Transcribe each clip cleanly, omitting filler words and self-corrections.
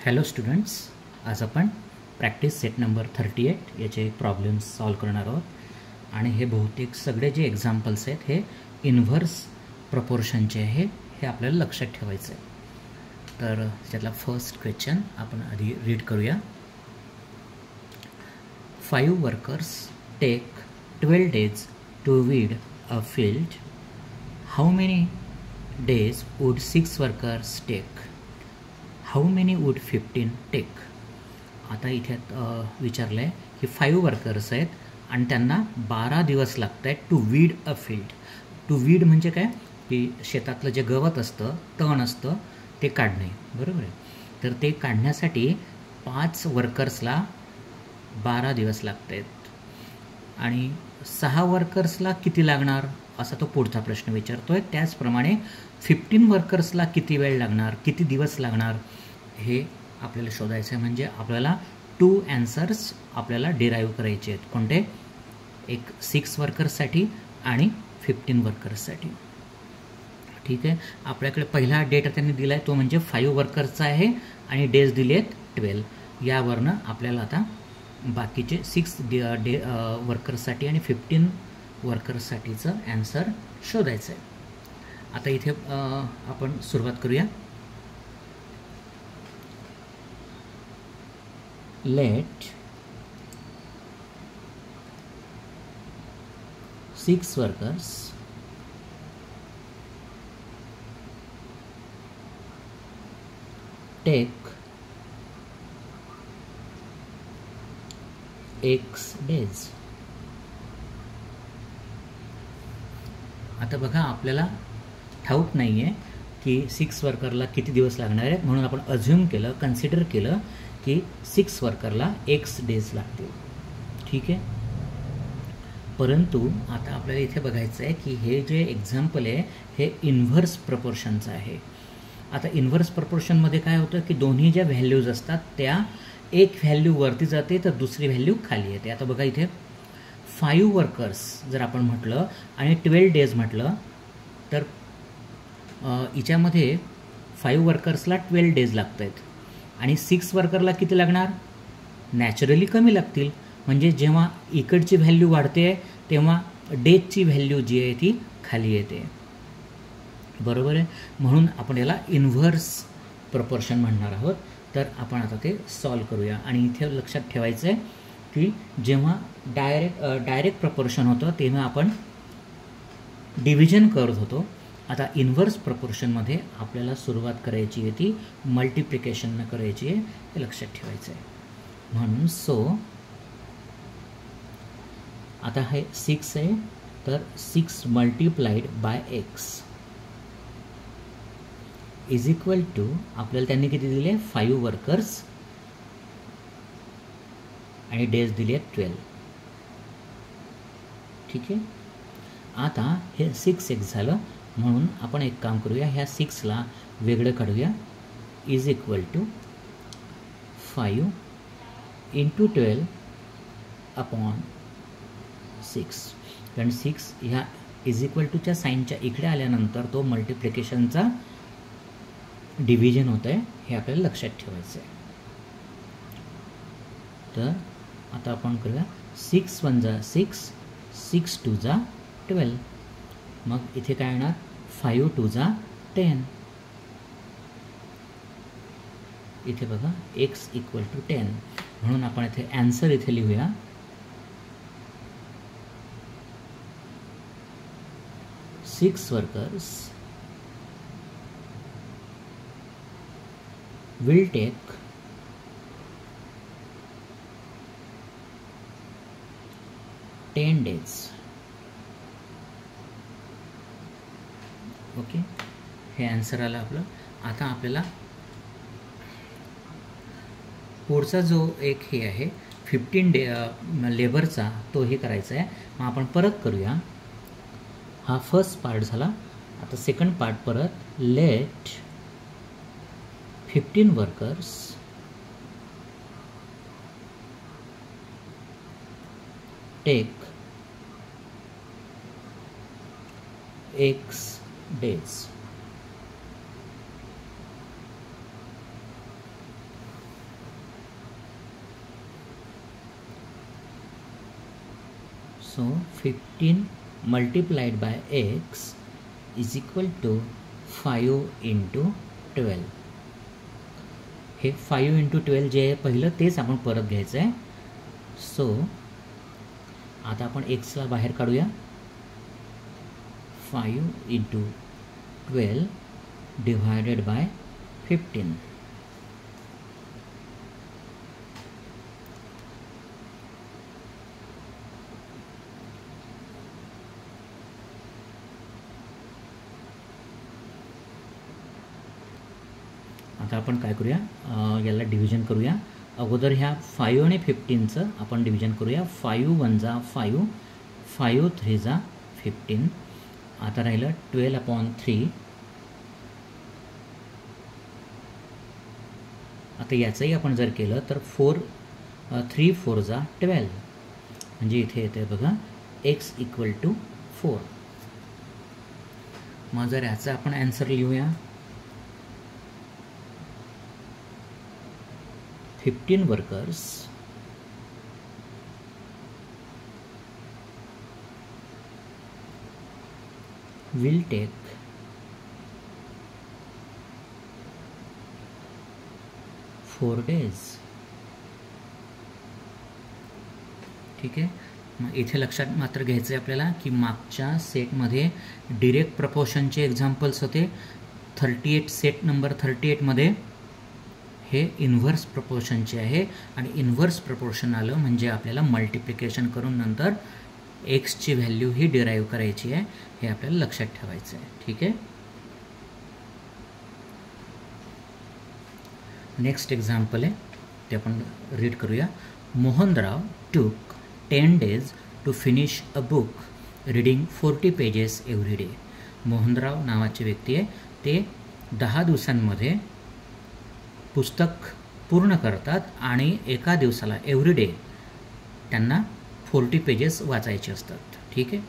Hello students, आज आपण practice set number 38 याचे प्रॉब्लेम्स सॉल्व करणार आहोत आणि हे बहुतेक सगळे जे एक्झाम्पल्स आहेत हे इन्व्हर्स प्रपोर्शनचे आहे हे आपल्याला लक्षात ठेवायचं आहे. तर त्यातला फर्स्ट क्वेश्चन आपण आधी रीड करूया. 5 workers take 12 days to weed a field. How many days would 6 workers take? How many would 15 take? आता इथे विचारलं आहे की 5 वर्कर्स आहेत आणि त्यांना 12 दिवस लागत आहेत to weed a field. To weed म्हणजे काय की शेतातलं जे गवत असतं, तण असतं, ते काढणे, बरोबर आहे. तर ते काढण्यासाठी 5 वर्कर्सला 12 दिवस लागत आहेत आणि 6 वर्कर्सला किती लागणार असा तो पुढचा प्रश्न विचारतो आहे. त्याचप्रमाणे 15 वर्कर्सला किती वेळ लागणार, किती दिवस लागणार हे आपल्याला शोधायचं आहे. म्हणजे आपल्याला 2 ॲन्सर्स आपल्याला डिराईव्ह करायचे आहेत. कोणते? एक 6 वर्कर्ससाठी आणि 15 वर्कर्ससाठी. ठीक आहे. आपल्याकडे पहिला डेटा त्यांनी दिला आहे तो म्हणजे 5 वर्कर्सचा आहे आणि डेज दिले आहेत 12. यावरनं आपल्याला आता बाकीचे 6 वर्कर्ससाठी आणि 15 वर्कर्ससाठीचं ॲन्सर शोधायचं आहे. आता इथे आपण सुरुवात करूया. Let 6 workers take X days. आता बघा, आपल्याला ठाऊक नाही आहे की 6 वर्करला किती दिवस लागणार आहेत, म्हणून आपण अज्युम केलं, कन्सिडर केलं की 6 वर्करला X days लागतील. ठीक आहे. परंतु आता आपल्याला इथे बघायचं आहे की हे जे एक्झाम्पल आहे हे इन्व्हर्स प्रपोर्शनचं आहे. आता इन्व्हर्स प्रपोर्शनमध्ये काय होतं की दोन्ही ज्या व्हॅल्यूज असतात त्या एक व्हॅल्यू वरती जाते तर दुसरी व्हॅल्यू खाली येते. आता बघा इथे 5 वर्कर्स जर आपण म्हटलं आणि 12 days म्हटलं तर हिच्यामध्ये 5 वर्कर्सला 12 days लागत आहेत आणि 6 वर्करला किती लागणार? नॅचरली कमी लागतील. म्हणजे जेव्हा इकडची व्हॅल्यू वाढते तेव्हा डेजची व्हॅल्यू जी आहे ती खाली येते, बरोबर आहे. म्हणून आपण याला इन्व्हर्स प्रपोर्शन म्हणणार आहोत. तर आपण आता ते सॉल्व करूया. आणि इथे लक्षात ठेवायचं आहे की जेव्हा डायरेक्ट प्रपोर्शन होतं तेव्हा आपण डिव्हिजन करत होतो. आता इन्व्हर्स प्रपोर्शनमध्ये आपल्याला सुरुवात करायची आहे ती मल्टिप्लिकेशननं करायची आहे, हे लक्षात ठेवायचं आहे. म्हणून सो आता हे 6 आहे तर 6 multiplied by X is equal to, आपल्याला त्यांनी किती दिले? 5 वर्कर्स आणि डेज दिले आहेत 12. ठीक आहे. आता हे 6x झालं, म्हणून आपण एक काम करूया, ह्या 6ला वेगळं काढूया. Is equal to 5 into 12 upon 6. कारण 6 ह्या इज इक्वल टूच्या साईनच्या इकडे आल्यानंतर तो मल्टिप्लिकेशनचा डिव्हिजन होत आहे, हे आपल्याला लक्षात ठेवायचं आहे. तर आता आपण करूया 6 1 जा 6, 6 2 जा 12. मग इथे काय येणार? 5 2 जा 10. इथे बघा X इक्वल टू 10. म्हणून आपण इथे ॲन्सर इथे लिहूया. Six workers will take 10 days. Okay, हे आन्सर आलं आपलं. आता आपल्याला पुढचा जो एक हे आहे 15 लेबरचा तो हे करायचा आहे. मग आपण परत करूया. हा फर्स्ट पार्ट झाला. आता सेकंड पार्ट परत. Let 15 workers take X days. So 15 multiplied by X is equal to 5 into 12. हे 5 इंटू 12 जे आहे पहिलं तेच आपण परत घ्यायचं आहे. सो आता आपण एक्सला बाहेर काढूया. 5 इंटू 12 डिवायडेड बाय 15. आता आपण काय करूया, याला डिव्हिजन करूया. अगोदर ह्या 5 आणि 15चं आपण डिव्हिजन करूया. 5 वन जा 5, 5 3 जा 15. आता राहिलं 12/3. आता याचंही आपण जर केलं तर 3 4 जा 12, म्हणजे इथे येते बघा x इक्वल टू 4. मग जर याचा आपण आन्सर लिहूया. 15 workers will take 4 days. ठीक आहे. मग इथे लक्षात मात्र घ्यायचं आहे आपल्याला की मागच्या सेटमध्ये डिरेक्ट प्रपोर्शनचे एक्झाम्पल्स होते. 38 सेट नंबर 38मध्ये हे इन्व्हर्स प्रपोर्शनचे आहे. आणि इन्व्हर्स प्रपोर्शन आलं म्हणजे आपल्याला मल्टिप्लिकेशन करून नंतर एक्सची व्हॅल्यू ही डिराईव्ह करायची आहे. हे आपल्याला लक्षात ठेवायचं आहे. ठीक आहे. नेक्स्ट एक्झाम्पल आहे ते आपण रीड करूया. Mohanrao took 10 days to finish a book reading 40 pages every day. Mohanrao नावाची व्यक्ती आहे. ते 10 दिवसांमध्ये पुस्तक पूर्ण करतात आणि एका दिवसाला एव्हरी डे त्यांना 40 pages वाचायचे असतात. ठीक आहे.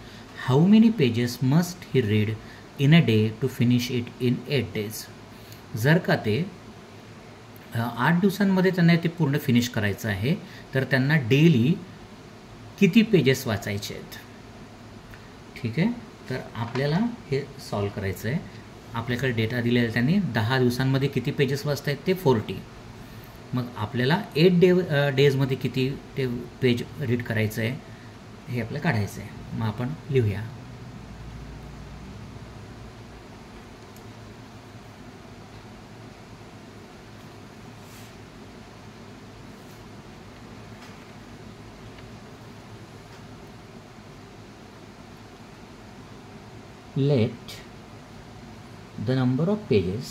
How many pages must he read in a day to finish it in 8 days. जर का ते 8 दिवसांमध्ये त्यांना ते पूर्ण फिनिश करायचं आहे तर त्यांना डेली किती पेजेस वाचायचे आहेत. ठीक आहे. तर आपल्याला हे सॉल्व करायचं आहे. आपल्याकडे डेटा दिलेला आहे त्यांनी 10 दिवसांमध्ये किती पेजेस वाचता आहेत ते 40. मग आपल्याला 8 डेजमध्ये किती ते पेज रीड करायचं आहे हे आपल्याला काढायचं आहे. मग आपण लिहूया. Let the number of pages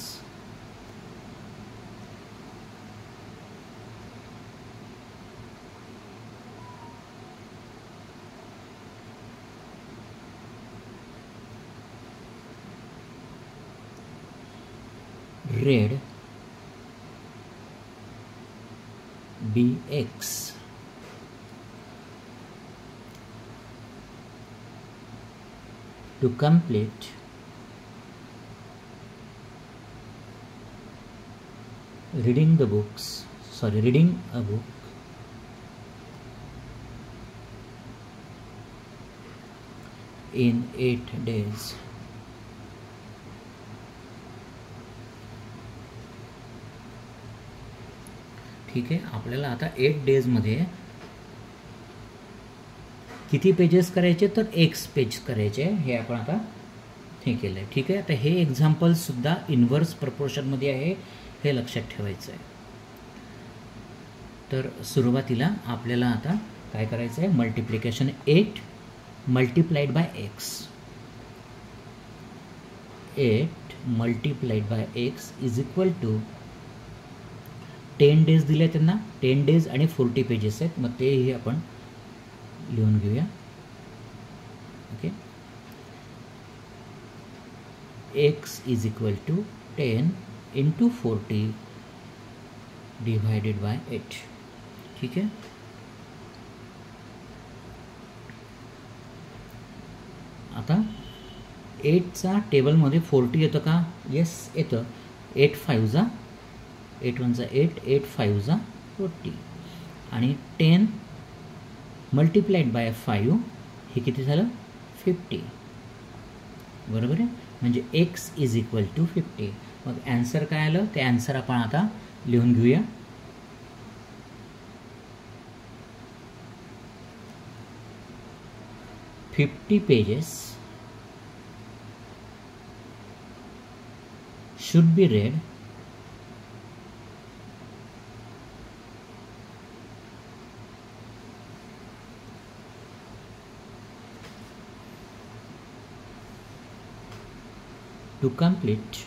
read be x. To complete reading a book in 8 days. ठीक आहे. आपल्याला आता 8 डेजमध्ये किती पेजेस करायचे तर एक्स पेज करायचे हे आपण आता हे केलं आहे. ठीक आहे. आता हे एक्झाम्पलसुद्धा इन्व्हर्स प्रपोर्शनमध्ये आहे हे लक्षात ठेवायचं आहे. तर सुरुवातीला आपल्याला आता काय करायचं आहे, multiplication 8 multiplied by X. 8 multiplied by X is equal to 10 days दिले त्यांना. 10 डेज आणि 40 पेजेस आहेत. मग तेही आपण लिहून घेऊया. Okay. X is equal to 10 into 40 divided by 8. ठीक आहे. आता 8चा टेबलमध्ये 40 येतं का? येस येतं. 8 5 जा 8 1 जा 8, 8 5 जा 40 आणि 10 मल्टिप्लाइड बाय 5 हे किती झालं 50, बरोबर आहे. म्हणजे x इज इक्वल टू 50. मग ॲन्सर काय आलं ते ॲन्सर आपण आता लिहून घेऊया. "50 pages should be read to complete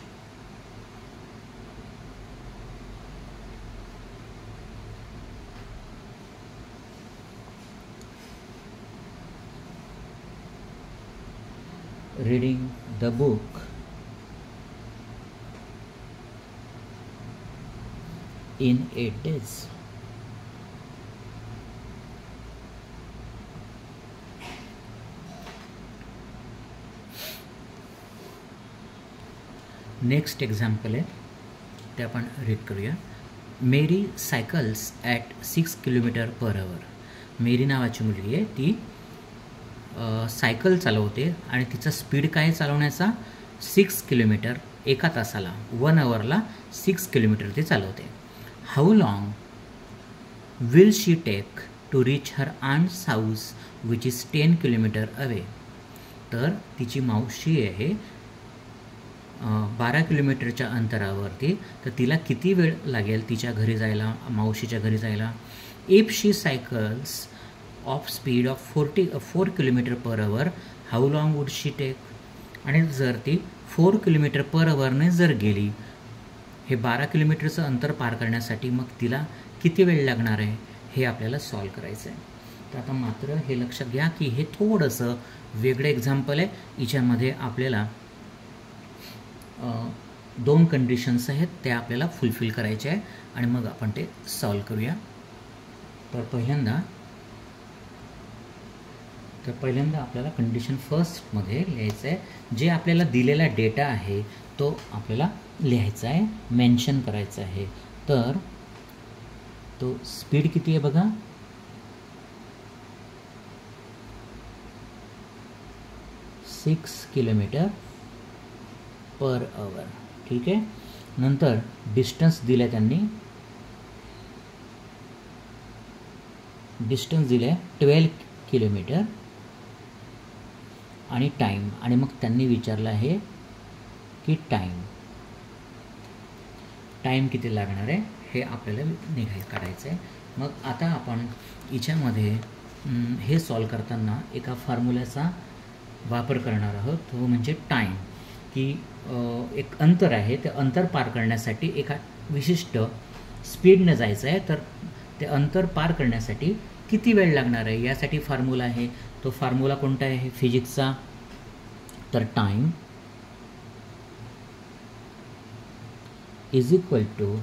reading the book in 8 days." Next example आहे ते आपण रीड करूया. मेरी सायकल्स ॲट 6 km/h. मेरी नावाची मुलगी आहे, ती सायकल चालवते आणि तिचा स्पीड काय चालवण्याचा 6 किलोमीटर एका तासाला, 1 hourला 6 किलोमीटर ती चालवते. How long will she take to reach her aunt's house which is 10 kilometer away. तर तिची मावशी आहे 12 किलोमीटरच्या अंतरावरती, तर तिला किती वेळ लागेल तिच्या घरी जायला, मावशीच्या घरी जायला. If she cycles of speed of 4 km/h, how long would she take. आणि जर ती 4 km/h जर गेली, हे 12 किलोमीटरचं अंतर पार करण्यासाठी मग तिला किती वेळ लागणार आहे हे आपल्याला सॉल्व करायचं आहे. तर आता मात्र हे लक्षात घ्या की हे थोडंसं वेगळं एक्झाम्पल आहे. याच्यामध्ये आपल्याला 2 कंडिशन्स आहेत, त्या आपल्याला फुलफिल करायच्या आहे आणि मग आपण ते सॉल्व करूया. तर पहिल्यांदा आपल्याला कंडिशन फर्स्टमध्ये लिहायचं आहे. जे आपल्याला दिलेला डेटा आहे तो आपल्याला लिहायचा आहे, मेन्शन करायचा आहे. तर तो स्पीड किती आहे बघा, 6 km/h. ठीक आहे. नंतर डिस्टन्स दिलं आहे, त्यांनी डिस्टन्स दिलं आहे 12 किलोमीटर आणि टाईम. आणि मग त्यांनी विचारलं आहे की टाईम किती लागणार आहे हे आपल्याला काढायचं आहे. मग आता आपण याच्यामध्ये हे सॉल्व करताना एका फॉर्म्युल्याचा वापर करणार आहोत, तो म्हणजे टाईम. की एक अंतर आहे, ते अंतर पार करण्यासाठी एका विशिष्ट स्पीडनं जायचं आहे, तर ते अंतर पार करण्यासाठी किती वेळ लागणार आहे यासाठी फॉर्म्युला आहे. तो फॉर्म्युला कोणता आहे फिजिक्सचा, तर time is equal to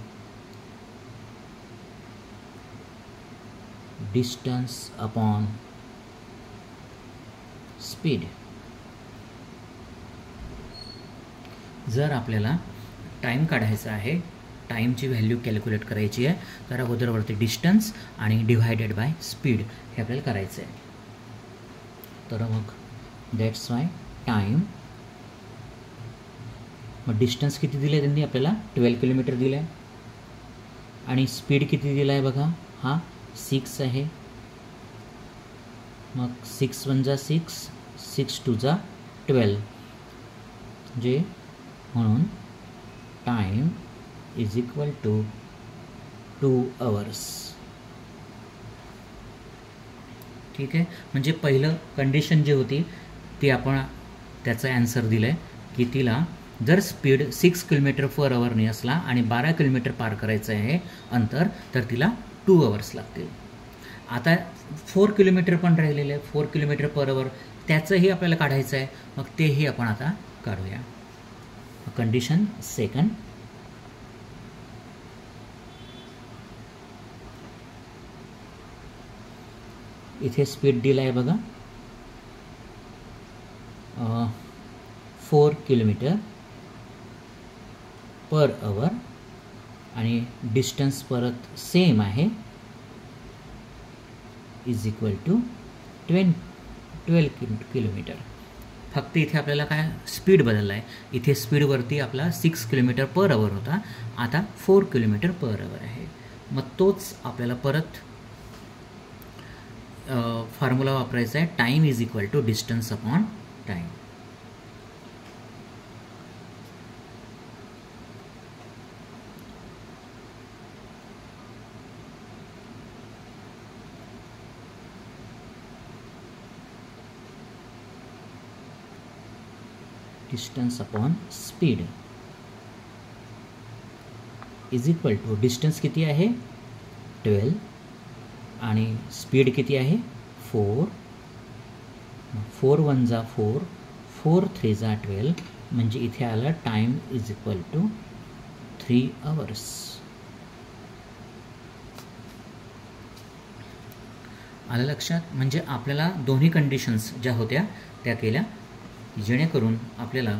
distance upon speed. जर आपल्याला टाईम काढायचा आहे, टाईमची व्हॅल्यू कॅल्क्युलेट करायची आहे, तर अगोदरवरती डिस्टन्स आणि डिव्हायडेड बाय स्पीड हे आपल्याला करायचं आहे. तर मग दॅट्स वाय टाईम, मग डिस्टन्स किती दिलं आहे त्यांनी आपल्याला 12 किलोमीटर दिलं आहे आणि स्पीड किती दिला आहे बघा, हा 6 आहे. मग 6 1 जा 6, 6 2 जा 12, जे म्हणून time is equal to 2 hours. ठीक आहे. म्हणजे पहिलं कंडिशन जी होती ती आपण त्याचा ॲन्सर दिलं आहे की तिला जर स्पीड 6 km/h असला आणि 12 किलोमीटर पार करायचं आहे अंतर, तर तिला 2 hours लागतील. आता 4 किलोमीटर पण राहिलेलं आहे, 4 km/h, त्याचंही आपल्याला काढायचं आहे. मग तेही आपण आता काढूया. कंडिशन सेकंड, इथे स्पीड दिला आहे बघा 4 km/h आणि डिस्टन्स परत सेम आहे, इज इक्वल टू 12 किलोमीटर. फक्त इथे आपल्याला काय स्पीड बदलला आहे. इथे स्पीडवरती आपला 6 किलोमीटर पर आवर होता, आता 4 किलोमीटर पर आवर आहे. मग तोच आपल्याला परत फॉर्म्युला वापरायचा आहे. Time is equal to distance upon time. Distance upon speed is equal to distance किती आहे 12 आणि स्पीड किती आहे 4. 4 1 जा 4, 4 3 जा 12, म्हणजे इथे आला time is equal to 3 hours. आलं लक्षात. म्हणजे आपल्याला दोन्ही कंडिशन्स ज्या होत्या त्या केल्या, जेणेकरून आपल्याला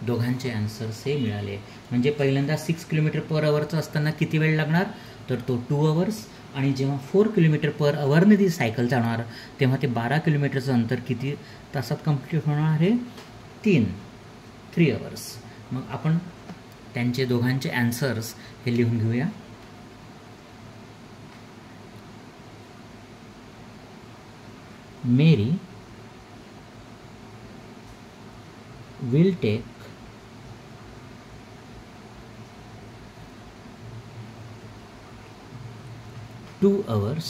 दोघांचे आन्सर सेम मिळाले. म्हणजे पहिल्यांदा 6 किलोमीटर पर आवरचं असताना किती वेळ लागणार, तर तो 2 आवर्स. आणि जेव्हा 4 किलोमीटर पर आवरने ती सायकल चालणार तेव्हा ते 12 किलोमीटरचं अंतर किती तासात कंप्लीट होणार आहे, 3 आवर्स. मग आपण त्यांचे दोघांचे आन्सर्स हे लिहून घेऊया. Mary will take 2 hours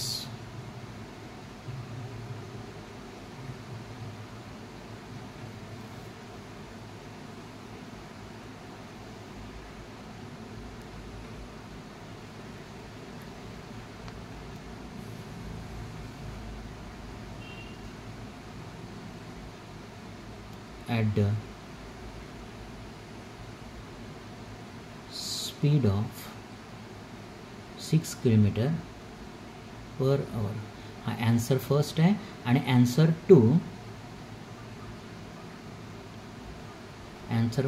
at the speed of 6 kilometre per hour. हा आन्सर फर्स्ट आहे. आणि answer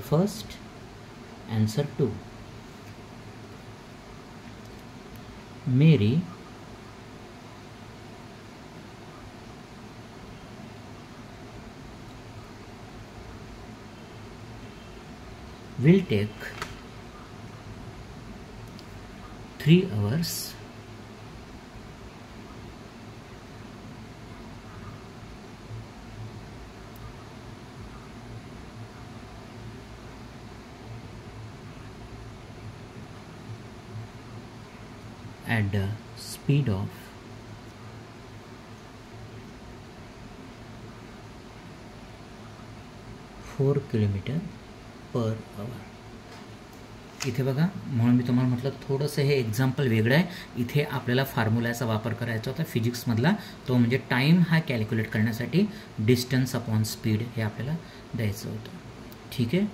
first, answer 2. Mary will take 3 hours at the speed of 4 kilometre per hour. इथे बघा, म्हणून मी तुम्हाला म्हटलं थोडंसं हे एक्झाम्पल वेगळं आहे. इथे आपल्याला फॉर्म्युलाचा वापर करायचा होता फिजिक्समधला, तो म्हणजे टाईम हा कॅल्क्युलेट करण्यासाठी डिस्टन्स अपॉन स्पीड हे आपल्याला द्यायचं होतं. ठीक आहे.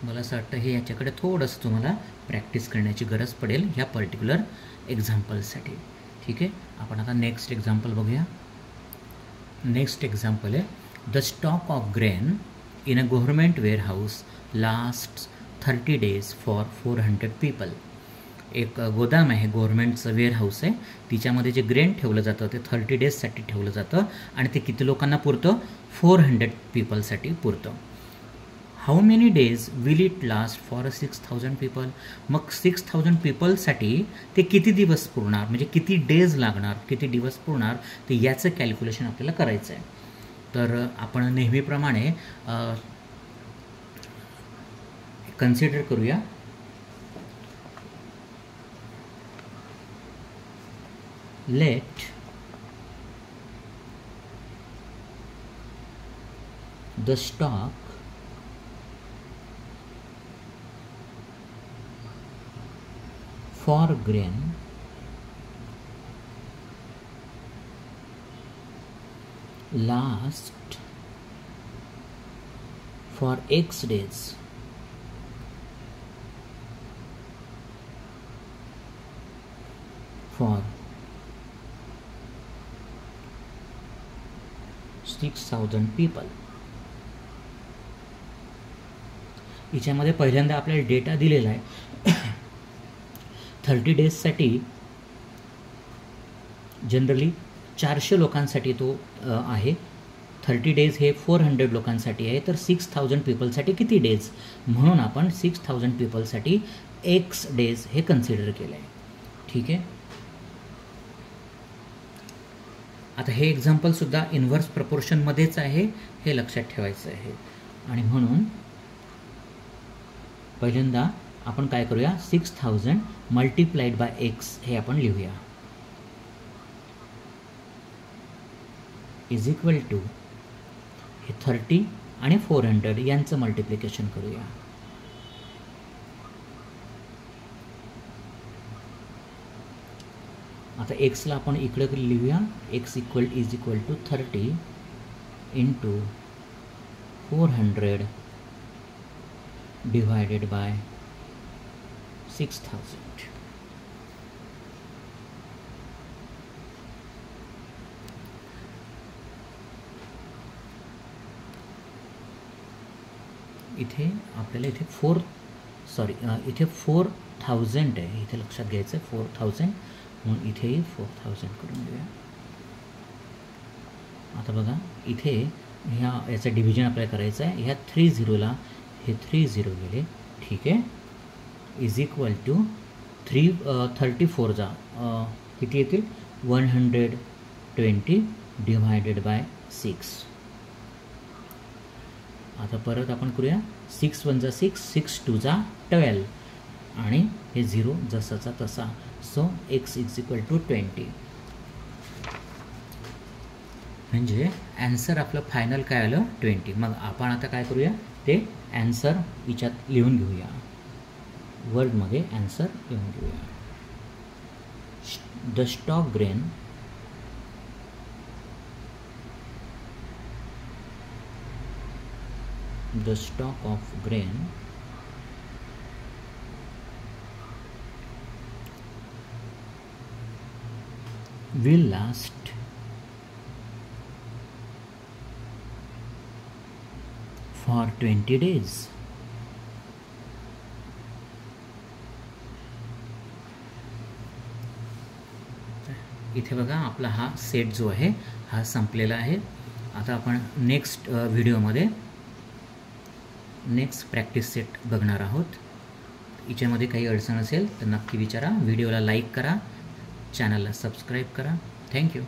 मला असं वाटतं हे याच्याकडे थोडंसं तुम्हाला प्रॅक्टिस करण्याची गरज पडेल ह्या पर्टिक्युलर एक्झाम्पलसाठी. ठीक आहे. आपण आता नेक्स्ट एक्झाम्पल बघूया. नेक्स्ट एक्झाम्पल आहे, the stock of grain in a government warehouse last 30 days for 400 people. एक गोदाम आहे, गव्हर्नमेंटचं वेअरहाऊस आहे, तिच्यामध्ये जे ग्रेन ठेवलं जातं ते 30 daysसाठी ठेवलं जातं आणि ते किती लोकांना पुरतं, 400 पीपलसाठी पुरतं. How many days will it last for 6000 people. मग 6000 पीपलसाठी ते किती दिवस पुरणार, म्हणजे किती डेज लागणार, किती दिवस पुरणार, ते याचं कॅल्क्युलेशन आपल्याला करायचं आहे. तर आपण नेहमीप्रमाणे कन्सिडर करूया. Let the stock for grain last for X days for 6000 people. याच्यामध्ये पहिल्यांदा आपल्याला डेटा दिलेला आहे. 30 डेजसाठी जनरली 400 लोकांसाठी तो आहे. 30 डेज हे 400 लोकांसाठी आहे, तर 6000 पीपलसाठी किती डेज, म्हणून आपण 6000 पीपलसाठी एक्स डेज हे कन्सिडर केलं आहे. ठीक आहे. आता हे एक्झाम्पलसुद्धा इन्व्हर्स प्रपोर्शनमध्येच आहे, हे लक्षात ठेवायचं आहे. आणि म्हणून पहिल्यांदा आपण काय करूया, 6000 मल्टिप्लाइड बाय एक्स हे आपण लिहूया, इज इक्वल टू हे 30 आणि 400 यांचं मल्टिप्लिकेशन करूया. आता एक्सला आपण इकडे लिहूया, X is equal to 30 into 400 divided by 6000. इथे आपल्याला इथे इथे 4000 आहे, इथे लक्षात घ्यायचं 4000, म्हणून इथेही 4000 करून देऊया. आता बघा इथे याचं डिव्हिजन आपल्याला करायचं आहे, ह्या 30ला हे 30 गेले. ठीक आहे. इज इक्वल टू 34 किती येतील, 120 डिवायडेड बाय 6. आता परत आपण करूया, 6 1 जा 6, 6 2 जा 12 आणि हे 0 जसाचा तसा. So X is equal to 20. म्हणजे ॲन्सर आपलं फायनल काय आलं, 20. मग आपण आता काय करूया, ते ॲन्सर याच्यात लिहून घेऊया, वर्डमध्ये ॲन्सर लिहून घेऊया. The stock grain the stock of grain will last for 20 days. इथे बघा आपला हा सेट जो आहे हा संपलेला आहे. आता आपण नेक्स्ट व्हिडिओमध्ये नेक्स्ट प्रॅक्टिस सेट बघणार आहोत. याच्यामध्ये काही अडचण असेल तर नक्की विचारा. व्हिडिओला लाईक करा, चॅनलला सबस्क्राईब करा. थँक्यू.